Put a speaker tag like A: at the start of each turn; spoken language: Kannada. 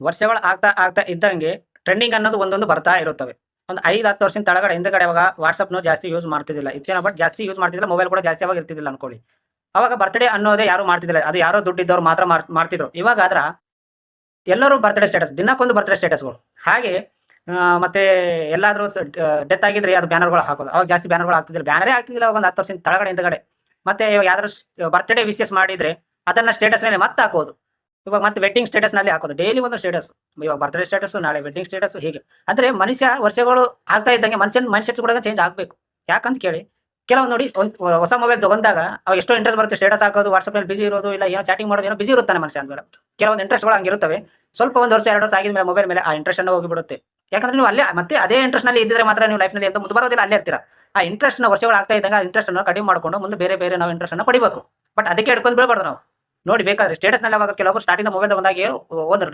A: ವರ್ಷಗಳು ಆಗ್ತಾ ಆಗ್ತಾ ಇದ್ದಂಗೆ ಟ್ರೆಂಡಿಂಗ್ ಅನ್ನೋದು ಒಂದೊಂದು ಬರ್ತಾ ಇರುತ್ತವೆ. ಒಂದು 5-10 ವರ್ಷದ ಕೆಳಗಡೆ ಹಿಂದಗಡೆ ಅವಾಗ ವಾಟ್ಸಪ್‌ನು ಜಾಸ್ತಿ ಯೂಸ್ ಮಾಡ್ತಿದ್ದಿಲ್ಲ. ಹೆಚ್ಚಿನ ಬಟ್ ಜಾಸ್ತಿ ಯೂಸ್ ಮಾಡ್ತಿದ್ದಿಲ್ಲ. ಮೊಬೈಲ್ ಕೂಡ ಜಾಸ್ತಿ ಅವಾಗ ಇರ್ತಿದ್ದಿಲ್ಲ ಅನ್ಕೊಳ್ಳಿ. ಅವಾಗ ಬರ್ತ್‌ಡೇ ಅನ್ನೋದೇ ಯಾರು ಮಾಡ್ತಿದ್ದಿಲ್ಲ. ಅದು ಯಾರೋ ದುಡ್ಡಿದ್ದವ್ರು ಮಾತ್ರ ಮಾಡ್ತಿದ್ರು. ಇವಾಗ ಆದ್ರ ಎಲ್ಲರೂ ಬರ್ತ್‌ಡೇ ಸ್ಟೇಟಸ್ ದಿನಕ್ಕೊಂದು ಬರ್ತ್‌ಡೇ ಸ್ಟೇಟಸ್‌ಗಳು. ಹಾಗೆ ಮತ್ತೆ ಎಲ್ಲಾದ್ರೂ ಡೆತ್ ಆಗಿದ್ರೆ ಅದು ಬ್ಯಾನರ್‌ಗಳು ಹಾಕೋದು. ಅವಾಗ ಜಾಸ್ತಿ ಬ್ಯಾನರ್‌ಗಳು ಆಗ್ತಿದ್ದಿಲ್ಲ. ಬ್ಯಾನರೇ ಆಗ್ತಿದ್ದಿಲ್ಲ ಅವಾಗ ಒಂದು 10 ವರ್ಷದ ಕೆಳಗಡೆ ಹಿಂದಗಡೆ. ಮತ್ತೆ ಇವಾಗ ಯಾವ್ದಾದ್ರು ಬರ್ತ್‌ಡೇ ವಿಶಸ್ ಮಾಡಿದ್ರೆ ಅದನ್ನ ಸ್ಟೇಟಸ್ ಮೇಲೆ ಮತ್ತೆ ಹಾಕೋದು. ಇವಾಗ ಮತ್ತೆ ವೆಡ್ಡಿಂಗ್ ಸ್ಟೇಟಸ್‌ನಲ್ಲಿ ಹಾಕೋದು. ಡೈಲಿ ಒಂದು ಸ್ಟೇಟಸ್. ಇವಾಗ ಬರ್ತ್‌ಡೇ ಸ್ಟೇಟಸ್, ನಾಳೆ ವೆಡ್ಡಿಂಗ್ ಸ್ಟೇಟಸ್ ಹೀಗೆ. ಅಂದ್ರೆ ಮನುಷ್ಯ ವರ್ಷಗಳು ಆಗ್ತಾ ಇದ್ದಂಗೆ ಮನುಷ್ಯನ ಮೈಂಡ್‌ಸೆಟ್ಸ್ ಕೂಡ ಚೇಂಜ್ ಆಗ್ಬೇಕು. ಯಾಕಂತ ಕೇಳಿ, ಕೆಲವೊಂದು ನೋಡಿ ಹೊಸ ಮೊಬೈಲ್ ತಗೊಂಡಾಗ ಅವಾಗ ಎಷ್ಟೋ ಇಂಟ್ರೆಸ್ಟ್ ಬರುತ್ತೆ ಸ್ಟೇಟಸ್ ಹಾಕೋದು, ವಾಟ್ಸಪ್ಪಲ್ಲಿ ಬಿಸಿ ಇರೋದು, ಇಲ್ಲ ಏನೋ ಚಾಟಿಂಗ್ ಮಾಡೋದು, ಏನೋ ಬಿಸಿ ಇರುತ್ತಾನೆ ಮನುಷ್ಯ ಅಂದ್ಮೇಲೆ. ಕೆಲವೊಂದು ಇಂಟ್ರೆಸ್ಟ್‌ಗಳು ಹಂಗಿರುತ್ತವೆ. ಸ್ವಲ್ಪ 1 ವರ್ಷ 2 ವರ್ಷ ಆಗಿದ್ಮೇಲೆ ಮೊಬೈಲ್ ಮೇಲೆ ಆ ಇಂಟ್ರೆಸ್ಟ್ ಅನ್ನೋ ಹೋಗಿಬಿಡುತ್ತೆ. ಯಾಕಂದ್ರೆ ನೀವು ಅಲ್ಲೇ ಮತ್ತೆ ಅದೇ ಇಂಟ್ರೆಸ್ಟ್‌ನಲ್ಲಿ ಇದ್ದಿದ್ರೆ ಮಾತ್ರ ನೀವು ಲೈಫ್‌ನಲ್ಲಿ ಎಂದೂ ಮುಂದೆ ಬರೋದಿಲ್ಲ, ಅಲ್ಲೇ ಇರ್ತೀರಾ. ಆ ಇಂಟ್ರೆಸ್ಟ್‌ನ ವರ್ಷಗಳು ಆಗ್ತಾ ಇದ್ದಂಗೆ ಆ ಇಂಟ್ರೆಸ್ಟನ್ನು ಕಡಿಮೆ ಮಾಡ್ಕೊಂಡು ಮುಂದೆ ಬೇರೆ ಬೇರೆ ನಾವು ಇಂಟ್ರೆಸ್ಟನ್ನು ಪಡಿಬೇಕು. ಬಟ್ ಅದಕ್ಕೆ ಹಿಡ್ಕೊಂಡು ಬೀಳ್ಬಾರ್ದು ನಾವು. ನೋಡಿ ಬೇಕಾದ್ರೆ ಸ್ಟೇಟಸ್‌ನಲ್ಲಿ ಅವಾಗ ಕೆಲವೊಬ್ರು ಸ್ಟಾರ್ಟಿಂಗ್ ಮೊಬೈಲ್ ತಗೊಂಡಾಗೆ ಹೋದ್ರ